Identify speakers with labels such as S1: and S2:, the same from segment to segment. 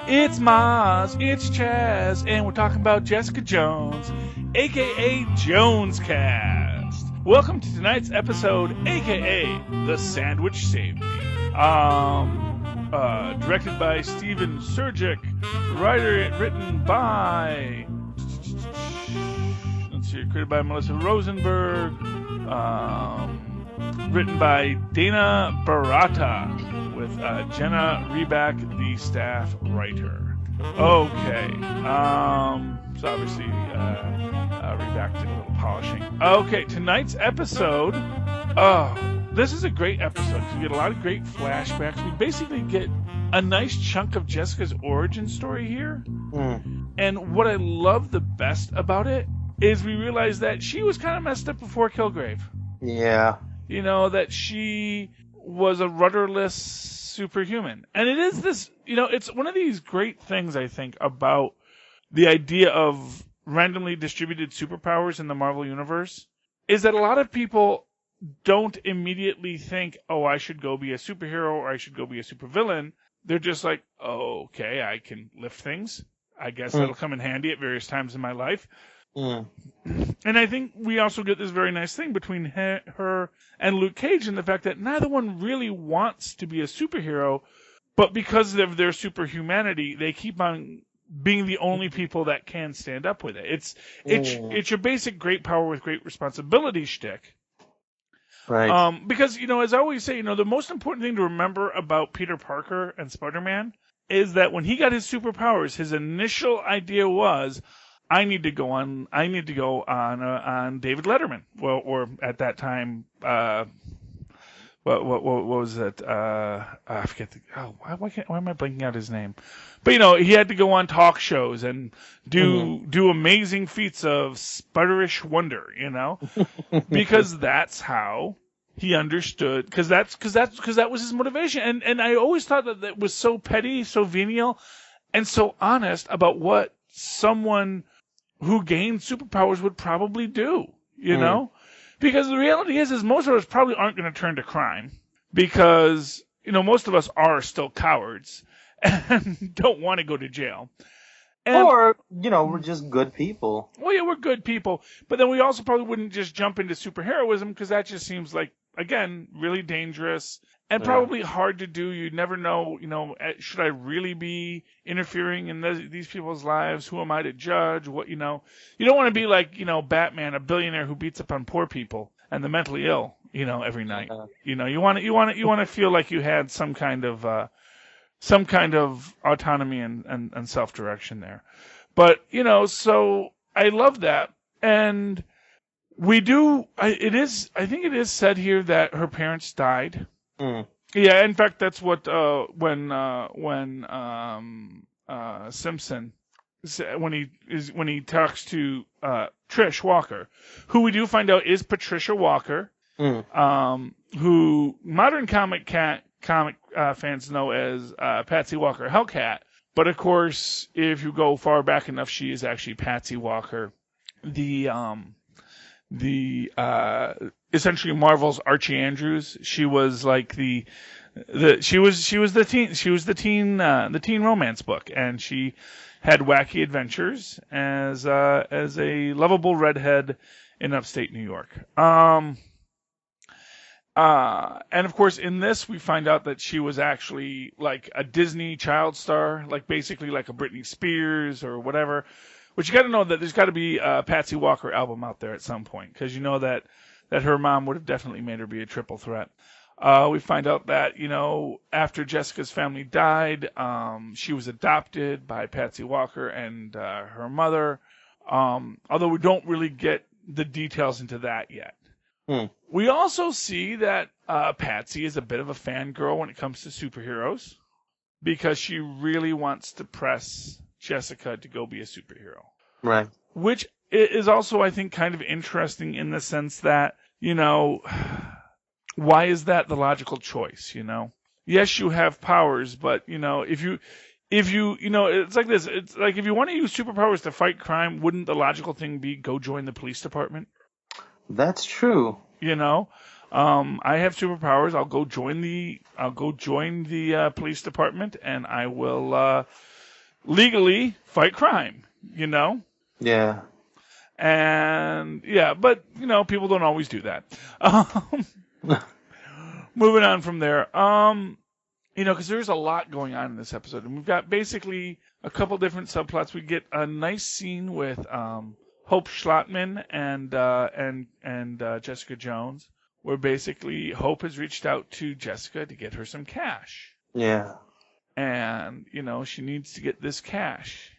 S1: It's Mozz, it's Chaz, and we're talking about Jessica Jones, aka JonesCast. Welcome to tonight's episode, aka The Sandwich Saved Me. Directed by Steven Surgic, written by, let's see, created by Melissa Rosenberg, written by Dana Barata, with Jenna Reback, the staff writer. Okay. So obviously, Reback did a little polishing. Okay, tonight's episode. This is a great episode. We get a lot of great flashbacks. We basically get a nice chunk of Jessica's origin story here. And what I love the best about it is we realize that she was kind of messed up before Kilgrave.
S2: Yeah.
S1: You know, that she was a rudderless superhuman. And it is this, you know, it's one of these great things, I think, about the idea of randomly distributed superpowers in the Marvel Universe, is that a lot of people don't immediately think, oh, I should go be a superhero or I should go be a supervillain. They're just like, oh, okay, I can lift things. I guess that'll come in handy at various times in my life. And I think we also get this very nice thing between her and Luke Cage in the fact that neither one really wants to be a superhero, but because of their superhumanity, they keep on being the only people that can stand up with it. It's your basic great power with great responsibility shtick.
S2: Right.
S1: Because, you know, as I always say, you know, the most important thing to remember about Peter Parker and Spider-Man is that when he got his superpowers, his initial idea was, I need to go on David Letterman. Well, or at that time, what was it? I forget. Why am I blanking out his name? But you know, he had to go on talk shows and do amazing feats of sputterish wonder. You know, because that's how he understood. Because that was his motivation. And I always thought that was so petty, so venial, and so honest about what someone who gained superpowers would probably do, you know? Because the reality is most of us probably aren't going to turn to crime because, you know, most of us are still cowards and don't want to go to jail.
S2: Or, you know, we're just good people.
S1: Well, yeah, we're good people. But then we also probably wouldn't just jump into superheroism because that just seems like, again, really dangerous and probably hard to do. You never know, you know, should I really be interfering in these people's lives? Who am I to judge? What, you know, you don't want to be like, you know, Batman, a billionaire who beats up on poor people and the mentally ill, you know, every night. You know, you want to feel like you had some kind of autonomy and self-direction there. But, you know, so I love that. And we do, I think it is said here that her parents died. Yeah, in fact, that's what when Simpson, when he talks to Trish Walker, who we do find out is Patricia Walker, who modern comic fans know as Patsy Walker Hellcat. But of course, if you go far back enough, she is actually Patsy Walker, the essentially Marvel's Archie Andrews. She was like the teen romance book, and she had wacky adventures as a lovable redhead in upstate New York. And of course, in this, we find out that she was actually like a Disney child star, like basically like a Britney Spears or whatever. Which you got to know that there's got to be a Patsy Walker album out there at some point, because you know that her mom would have definitely made her be a triple threat. We find out that, you know, after Jessica's family died, she was adopted by Patsy Walker and her mother, although we don't really get the details into that yet. We also see that Patsy is a bit of a fangirl when it comes to superheroes, because she really wants to press Jessica to go be a superhero.
S2: Right.
S1: Which is also, I think, kind of interesting in the sense that, you know, why is that the logical choice, you know? Yes, you have powers, but, you know, if if it's like this. It's like if you want to use superpowers to fight crime, wouldn't the logical thing be go join the police department?
S2: That's true.
S1: I have superpowers. I'll go join the police department, and I will legally fight crime.
S2: Yeah.
S1: And yeah, but people don't always do that. Moving on from there, because there's a lot going on in this episode, and we've got basically a couple different subplots. We get a nice scene with Hope Schlottman and Jessica Jones, where basically Hope has reached out to Jessica to get her some cash.
S2: Yeah.
S1: And she needs to get this cash.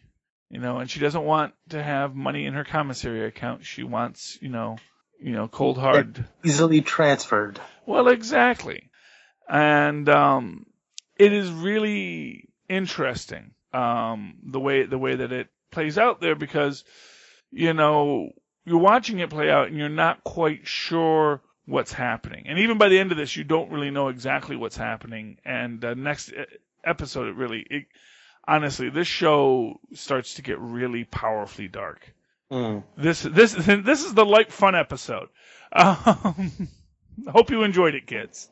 S1: And she doesn't want to have money in her commissary account. She wants, cold hard.
S2: Easily transferred.
S1: Well, exactly. And it is really interesting the way that it plays out there, because you're watching it play out and you're not quite sure what's happening. And even by the end of this, you don't really know exactly what's happening. And next episode, honestly, this show starts to get really powerfully dark. This is the light fun episode. Hope you enjoyed it, kids.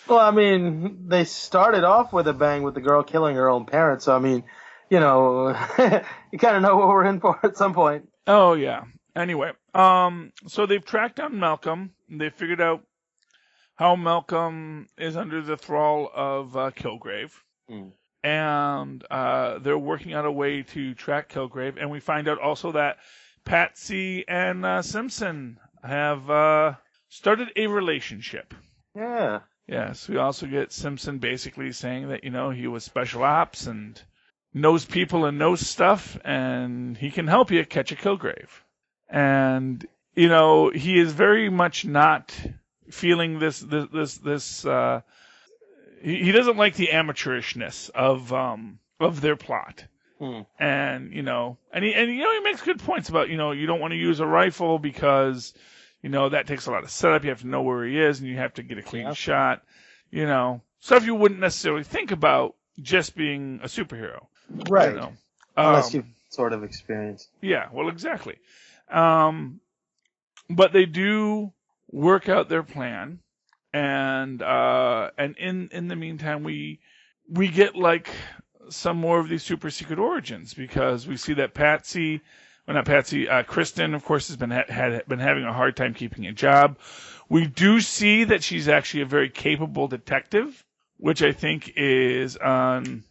S2: Well, I mean, they started off with a bang with the girl killing her own parents. So, I mean, you kind of know what we're in for at some point.
S1: Oh, yeah. Anyway, so they've tracked down Malcolm. They figured out how Malcolm is under the thrall of Kilgrave. And they're working out a way to track Kilgrave. And we find out also that Patsy and Simpson have started a relationship.
S2: Yeah.
S1: Yes, we also get Simpson basically saying that, he was special ops and knows people and knows stuff, and he can help you catch a Kilgrave. And, he is very much not feeling this he doesn't like the amateurishness of their plot. And, he makes good points about, you don't want to use a rifle because, that takes a lot of setup. You have to know where he is and you have to get a clean shot, stuff you wouldn't necessarily think about just being a superhero.
S2: Right. Unless you've sort of experienced.
S1: Yeah, well, exactly. But they do work out their plan. And in the meantime, we get like some more of these super secret origins, because we see that Kristen, of course, has been having a hard time keeping a job. We do see that she's actually a very capable detective, which I think is an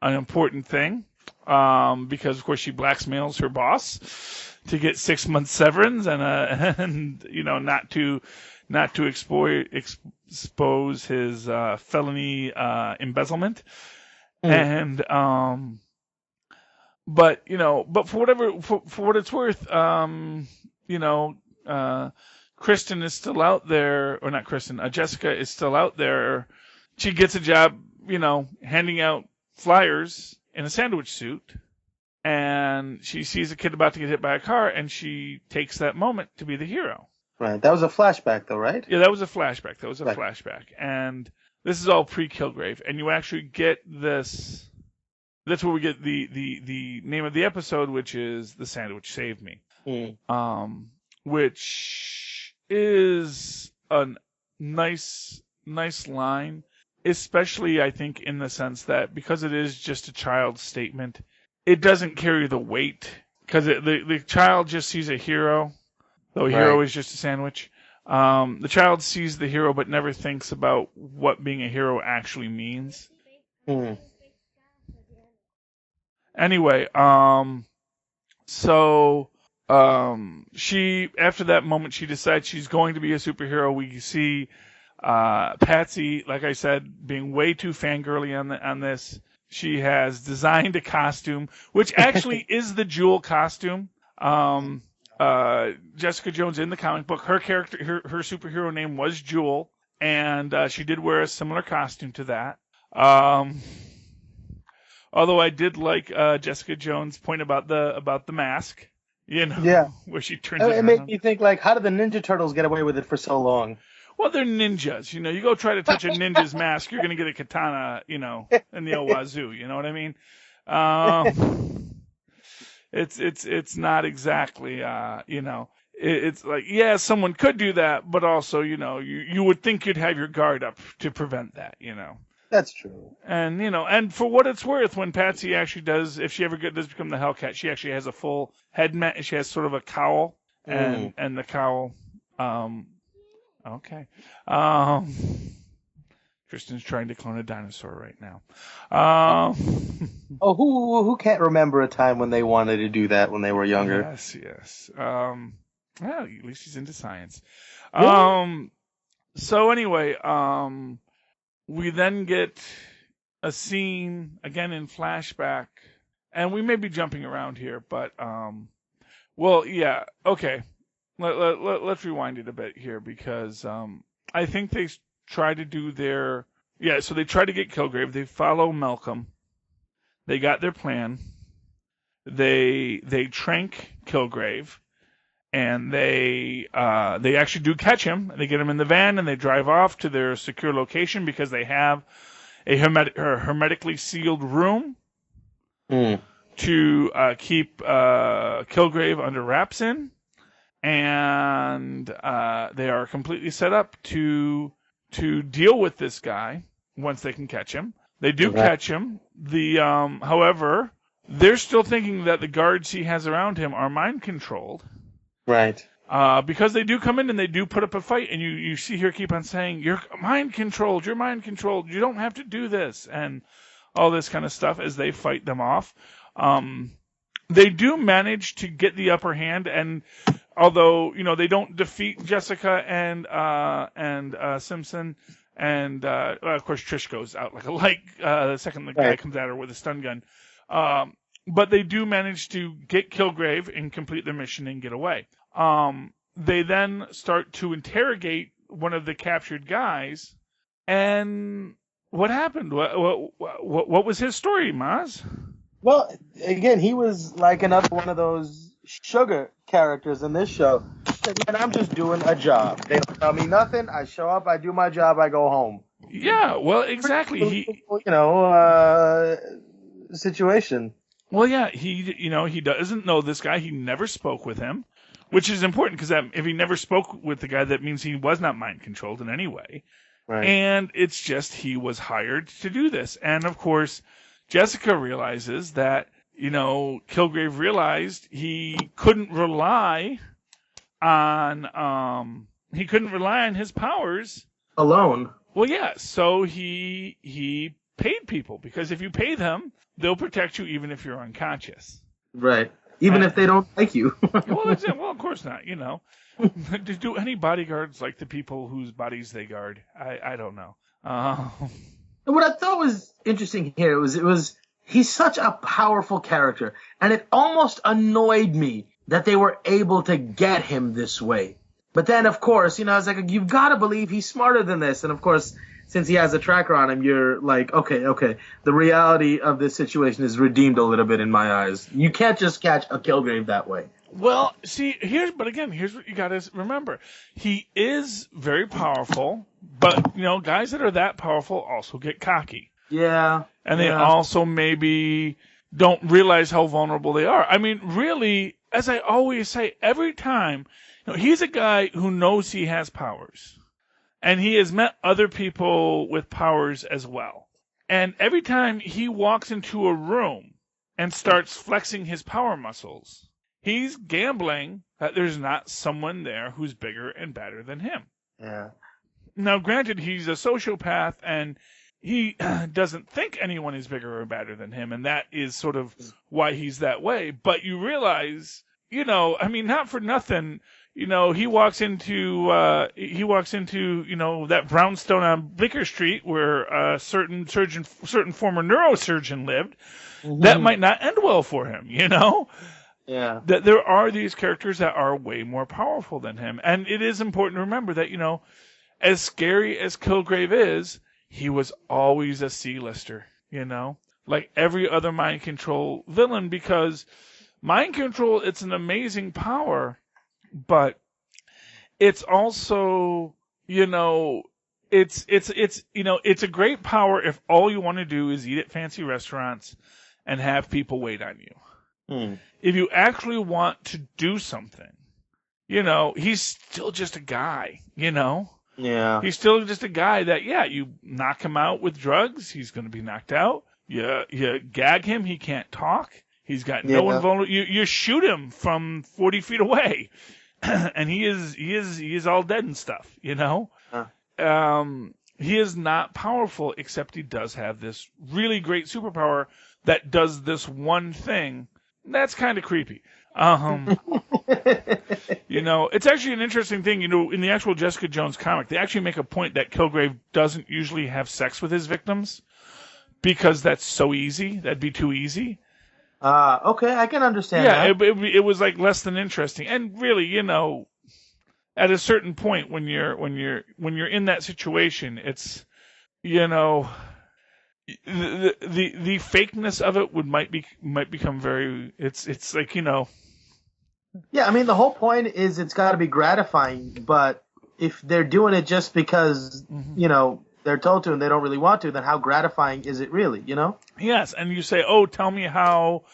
S1: important thing, because of course she blackmails her boss to get 6 months severance and not to expose his felony embezzlement. And but for what it's worth, Kristen is still out there, or not Kristen, Jessica is still out there. She gets a job, handing out flyers in a sandwich suit, and she sees a kid about to get hit by a car, and she takes that moment to be the hero.
S2: Right. That was a flashback, though, right?
S1: Yeah, that was a flashback. Flashback. And this is all pre-Kilgrave. And you actually get this. That's where we get the name of the episode, which is The Sandwich Saved Me. Which is a nice line, especially, I think, in the sense that because it is just a child's statement, it doesn't carry the weight. Because the child just sees a hero. Though a hero is just a sandwich. The child sees the hero but never thinks about what being a hero actually means. Anyway, she, after that moment, she decides she's going to be a superhero. We see Patsy, like I said, being way too fangirly on this. She has designed a costume, which actually is the Jewel costume. Jessica Jones in the comic book, her character, her superhero name was Jewel, and she did wear a similar costume to that. Although I did like Jessica Jones' point about the mask, where she turns it
S2: made me think, like, how did the Ninja Turtles get away with it for so long?
S1: Well, they're ninjas. You go try to touch a ninja's mask, you're going to get a katana, in the wazoo. You know what I mean? It's not exactly, it's like, yeah, someone could do that, but also, you would think you'd have your guard up to prevent that,
S2: That's true.
S1: And, and for what it's worth, when Patsy actually does, if she ever does become the Hellcat, she actually has a full head she has sort of a cowl, and the cowl, okay. Tristan's trying to clone a dinosaur right now.
S2: Who can't remember a time when they wanted to do that when they were younger?
S1: Yes. Well, at least he's into science.
S2: Yeah.
S1: So anyway, we then get a scene again in flashback, and we may be jumping around here, but well, yeah, okay. Let's rewind it a bit here because I think they try to do so they try to get Kilgrave. They follow Malcolm. They got their plan. They trank Kilgrave, and they actually do catch him. They get him in the van, and they drive off to their secure location because they have a hermetically sealed room to keep Kilgrave under wraps in, and they are completely set up to deal with this guy once they can catch him. They do catch him. However, they're still thinking that the guards he has around him are mind controlled.
S2: Right.
S1: Because they do come in and they do put up a fight, and you see her keep on saying, "You're mind controlled. You're mind controlled. You don't have to do this," and all this kind of stuff as they fight them off. They do manage to get the upper hand, and although they don't defeat Jessica and Simpson, and of course Trish goes out like a light the second the guy comes at her with a stun gun. But they do manage to get Kilgrave and complete their mission and get away. They then start to interrogate one of the captured guys, and what happened? What was his story, Mozz?
S2: Well, again, he was like another one of those sugar characters in this show. And I'm just doing a job. They don't tell me nothing. I show up, I do my job, I go home.
S1: Yeah, well, exactly.
S2: Situation.
S1: Well, yeah, he doesn't know this guy. He never spoke with him, which is important because if he never spoke with the guy, that means he was not mind controlled in any way.
S2: Right.
S1: And it's just he was hired to do this. And of course, Jessica realizes that, Kilgrave realized he couldn't rely on his powers
S2: alone.
S1: Well, yeah, so he paid people because if you pay them, they'll protect you even if you're unconscious.
S2: Right. Even if they don't like you.
S1: Well, of course not, Do any bodyguards like the people whose bodies they guard? I don't know.
S2: What I thought was interesting here was he's such a powerful character, and it almost annoyed me that they were able to get him this way. But then, of course, I was like, you've got to believe he's smarter than this. And of course, since he has a tracker on him, you're like, okay, the reality of this situation is redeemed a little bit in my eyes. You can't just catch a Kilgrave that way.
S1: Well, see, here's what you got to remember. He is very powerful, but, guys that are that powerful also get cocky.
S2: Yeah.
S1: And they also maybe don't realize how vulnerable they are. I mean, really, as I always say, every time, he's a guy who knows he has powers. And he has met other people with powers as well. And every time he walks into a room and starts flexing his power muscles, he's gambling that there's not someone there who's bigger and badder than him.
S2: Yeah.
S1: Now, granted, he's a sociopath, and he doesn't think anyone is bigger or badder than him, and that is sort of why he's that way. But you realize, not for nothing, he walks into that brownstone on Baker Street where a certain former neurosurgeon lived. Mm-hmm. That might not end well for him,
S2: Yeah.
S1: That there are these characters that are way more powerful than him. And it is important to remember that, as scary as Kilgrave is, he was always a C-lister, like every other mind control villain, because mind control, it's an amazing power, but it's also, you know, it's a great power if all you want to do is eat at fancy restaurants and have people wait on you.
S2: Hmm.
S1: If you actually want to do something, he's still just a guy,
S2: Yeah.
S1: He's still just a guy that, you knock him out with drugs, he's going to be knocked out. You gag him, he can't talk. He's got no
S2: Yeah.
S1: invulnerable. You shoot him from 40 feet away, and he is all dead and stuff,
S2: Huh.
S1: He is not powerful, except he does have this really great superpower that does this one thing. That's kind of creepy. It's actually an interesting thing. In the actual Jessica Jones comic, they actually make a point that Kilgrave doesn't usually have sex with his victims because that's so easy. That'd be too easy.
S2: Okay, I can understand that.
S1: It was like less than interesting. And really, at a certain point when you're in that situation, it's the fakeness of it might become very. It's like
S2: Yeah, I mean, the whole point is it's got to be gratifying, but if they're doing it just because, they're told to and they don't really want to, then how gratifying is it really,
S1: Yes, and you say, "Oh, tell me how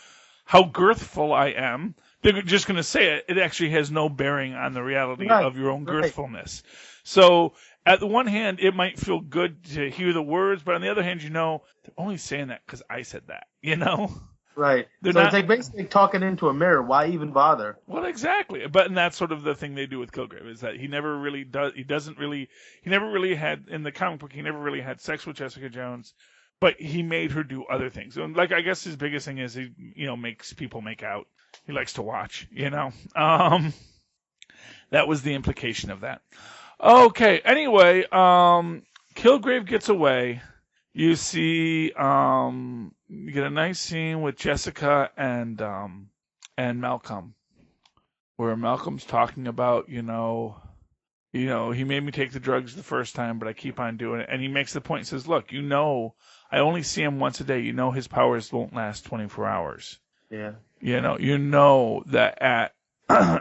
S1: girthful I am." They're just going to say it. It actually has no bearing on the reality of your own girthfulness. So, at the one hand, it might feel good to hear the words, but on the other hand, they're only saying that because I said that,
S2: Right.
S1: They're
S2: so
S1: not,
S2: it's like basically talking into a mirror. Why even bother?
S1: Well, exactly. And that's sort of the thing they do with Kilgrave is that he never really had, in the comic book, he never really had sex with Jessica Jones, but he made her do other things. And like, I guess his biggest thing is he, makes people make out. He likes to watch, that was the implication of that. Okay. Anyway, Kilgrave gets away. You see, you get a nice scene with Jessica and Malcolm, where Malcolm's talking about, he made me take the drugs the first time, but I keep on doing it. And he makes the point and says, look, I only see him once a day. His powers won't last 24 hours.
S2: Yeah.
S1: That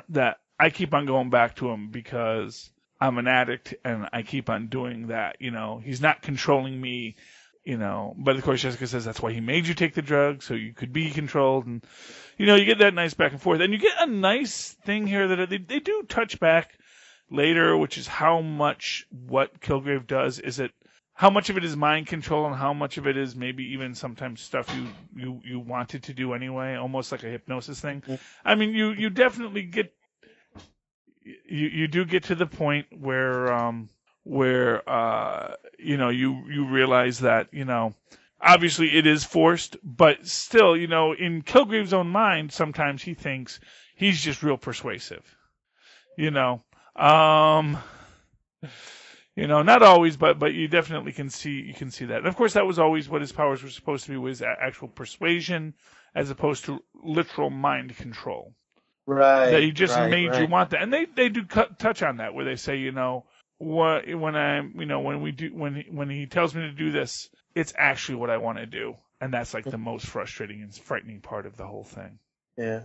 S1: that I keep on going back to him because I'm an addict and I keep on doing that. He's not controlling me. But of course Jessica says that's why he made you take the drugs, so you could be controlled, and you get that nice back and forth, and you get a nice thing here that they do touch back later, which is how much what Kilgrave does how much of it is mind control and how much of it is maybe even sometimes stuff you wanted to do anyway, almost like a hypnosis thing. I mean, you definitely get you do get to the point where you realize that, obviously it is forced, but still, in Kilgrave's own mind, sometimes he thinks he's just real persuasive, not always, but you definitely can see that. And of course, that was always what his powers were supposed to be, was actual persuasion as opposed to literal mind control.
S2: Right.
S1: That he just made you want that. And they do touch on that, where they say, when he tells me to do this, it's actually what I want to do, and that's like the most frustrating and frightening part of the whole thing.
S2: Yeah.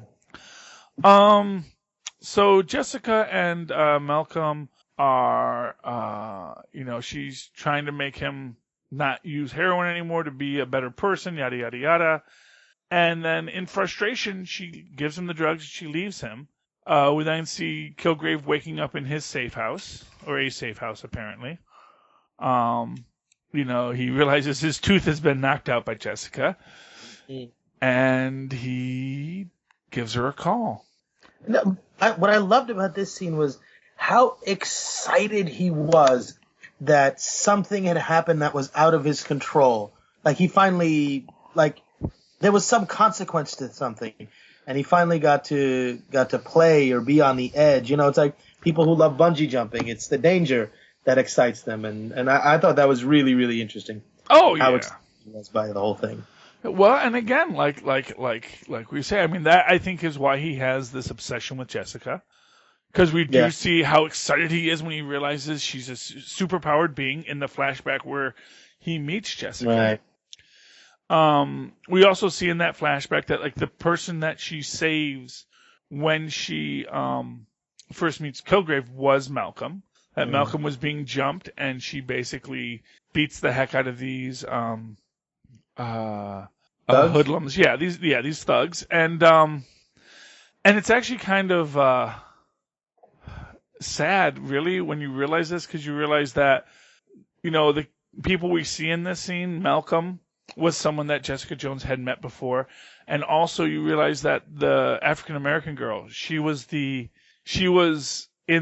S1: So Jessica and Malcolm are, she's trying to make him not use heroin anymore to be a better person, yada yada yada, and then in frustration, she gives him the drugs. She leaves him. We then see Kilgrave waking up in his safe house, or a safe house apparently. He realizes his tooth has been knocked out by Jessica, and he gives her a call.
S2: No, what I loved about this scene was how excited he was that something had happened that was out of his control. Like he finally, there was some consequence to something. And he finally got to play or be on the edge. It's like people who love bungee jumping. It's the danger that excites them. And I thought that was really, really interesting.
S1: Oh,
S2: how
S1: yeah.
S2: excited he was by the whole thing.
S1: Well, and again, like we say, I mean, that I think is why he has this obsession with Jessica. Because we do see how excited he is when he realizes she's a superpowered being in the flashback where he meets Jessica.
S2: Right.
S1: We also see in that flashback that the person that she saves when she first meets Kilgrave was Malcolm. that Malcolm was being jumped, and she basically beats the heck out of these hoodlums. These thugs, and it's actually kind of sad, really, when you realize this, because you realize that, the people we see in this scene, Malcolm was someone that Jessica Jones had met before, and also you realize that the African American girl, she was in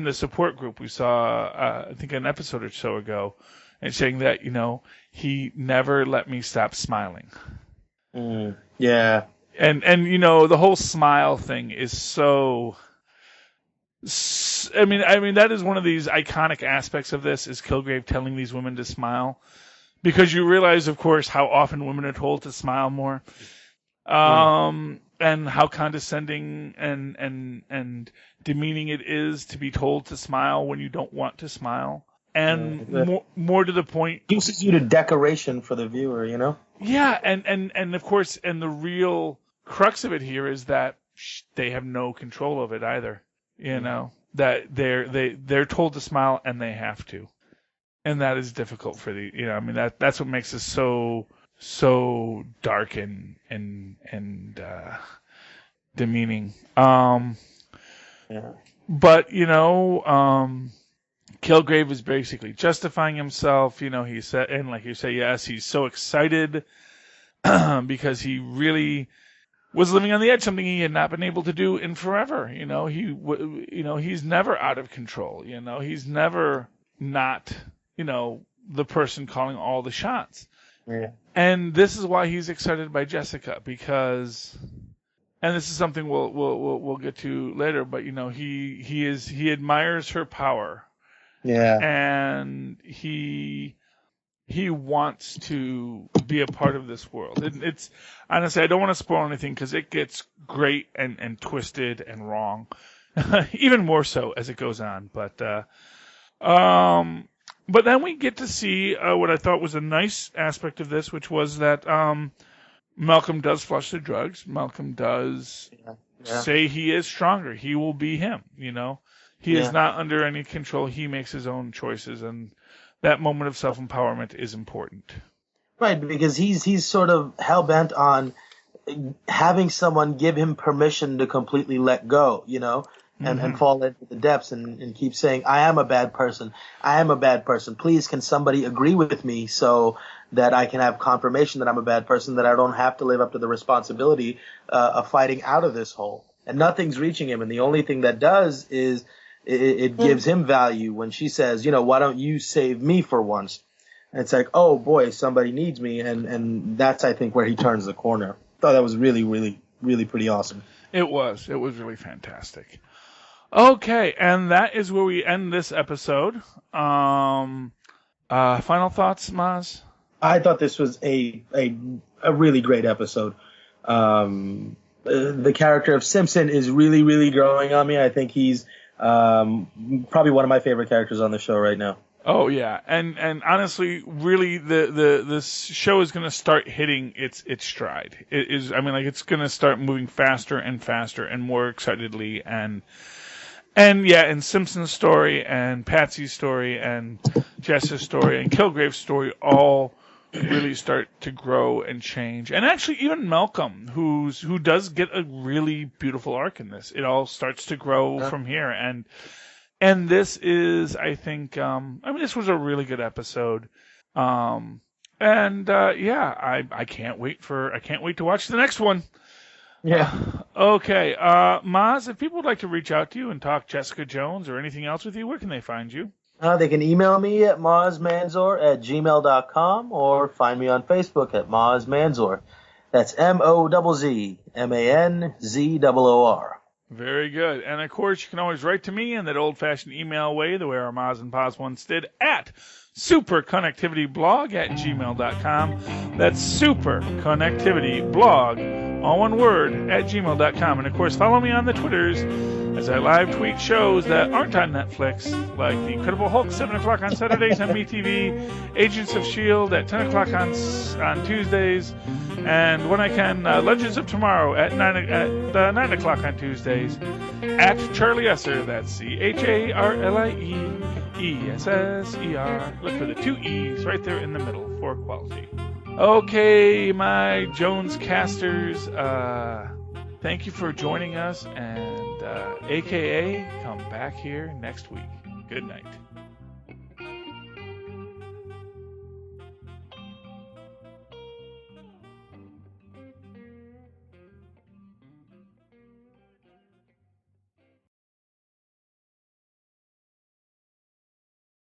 S1: the support group we saw, I think an episode or so ago, and saying that, he never let me stop smiling.
S2: Yeah.
S1: And the whole smile thing is so... I mean, that is one of these iconic aspects of this, is Kilgrave telling these women to smile. Because you realize, of course, how often women are told to smile more. And how condescending and demeaning it is to be told to smile when you don't want to smile. And more to the point,
S2: uses you to decoration for the viewer,
S1: Yeah, and of course, and the real crux of it here is that they have no control of it either. That they're told to smile and they have to, and that is difficult for that's what makes this so dark and demeaning. But Kilgrave is basically justifying himself. He said, and like you say, yes, he's so excited because he really was living on the edge, something he had not been able to do in forever. He's never out of control. He's never not, the person calling all the shots.
S2: Yeah.
S1: And this is why he's excited by Jessica, because, and this is something we'll get to later, but he admires her power.
S2: Yeah.
S1: And he wants to be a part of this world. It's honestly, I don't want to spoil anything because it gets great and twisted and wrong, even more so as it goes on. But then we get to see what I thought was a nice aspect of this, which was that Malcolm does flush the drugs. Malcolm does say he is stronger. He will be him. He is not under any control. He makes his own choices, and that moment of self-empowerment is important.
S2: Right, because he's sort of hell-bent on having someone give him permission to completely let go, and fall into the depths and keep saying, I am a bad person. I am a bad person. Please, can somebody agree with me so that I can have confirmation that I'm a bad person, that I don't have to live up to the responsibility of fighting out of this hole. And nothing's reaching him, and the only thing that does is it gives him value when she says, why don't you save me for once? And it's like, oh boy, somebody needs me, and that's, I think, where he turns the corner. I thought that was really, really, really pretty awesome.
S1: It was really fantastic. Okay, and that is where we end this episode. Final thoughts, Mozz?
S2: I thought this was a really great episode. The character of Simpson is really, really growing on me. I think he's probably one of my favorite characters on the show right now.
S1: Oh yeah, and honestly, really, the show is going to start hitting its stride. It is, it's going to start moving faster and faster and more excitedly, and Simpson's story and Patsy's story and Jess's story and Kilgrave's story all really start to grow and change. And actually, even Malcolm, who does get a really beautiful arc in this, it all starts to grow from here. And this is, I think, this was a really good episode. I can't wait to watch the next one.
S2: Yeah.
S1: Okay. Mozz, if people would like to reach out to you and talk Jessica Jones or anything else with you, where can they find you?
S2: They can email me at mozzmanzor@gmail.com or find me on Facebook at Mozz Manzor. That's MOZZMANZOOR.
S1: Very good. And, of course, you can always write to me in that old-fashioned email way, the way our Mozz and Poz once did, at superconnectivityblog@gmail.com. That's superconnectivityblog, all one word, @gmail.com. And, of course, follow me on the Twitters as I live tweet shows that aren't on Netflix, like The Incredible Hulk, 7 o'clock on Saturdays on MeTV, Agents of S.H.I.E.L.D. at 10 o'clock on Tuesdays, and when I can, Legends of Tomorrow at 9 o'clock on Tuesdays, at Charlie Esser, that's CharlieEsser, E-S-S-E-R. Look for the 2 E's right there in the middle for quality. Okay, my JonesCasters, thank you for joining us, and AKA, come back here next week. Good night.